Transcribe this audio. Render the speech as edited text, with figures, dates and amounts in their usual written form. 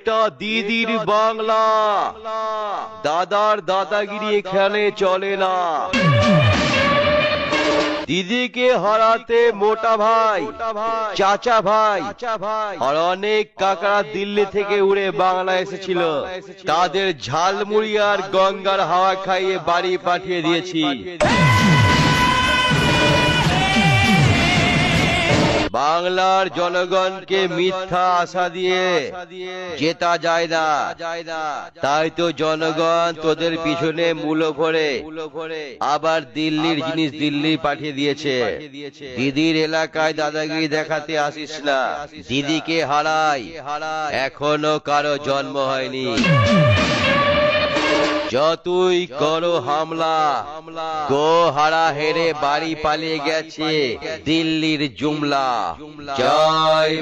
এটা দিদির বাংলা। দাদার দাদাগিরি এখানে চলে না। দিদিকে হারাতে মোটা ভাই, চাচা ভাই আর অনেক কাকারা দিল্লি থেকে উড়ে বাংলা এসেছিল। তাদের ঝালমুড়ি আর গঙ্গার হাওয়া খাইয়ে বাড়ি পাঠিয়ে দিয়েছি। বাংলার জনগণকে মিথ্যা আশা দিয়ে জেতা যায় না। তাই তো জনগণ তোদের পিছনে মূল্য ভরে আবার দিল্লির জিনিস দিল্লি পাঠিয়ে দিয়েছে। দিদির এলাকায় দাদাগিরি দেখাতে আসিস না। দিদিকে হারাই এখনো কারো জন্ম হয়নি। যতই করো হামলা, গো হারা হেরে বাড়ি পালিয়ে গেছে দিল্লির জুমলা। জয়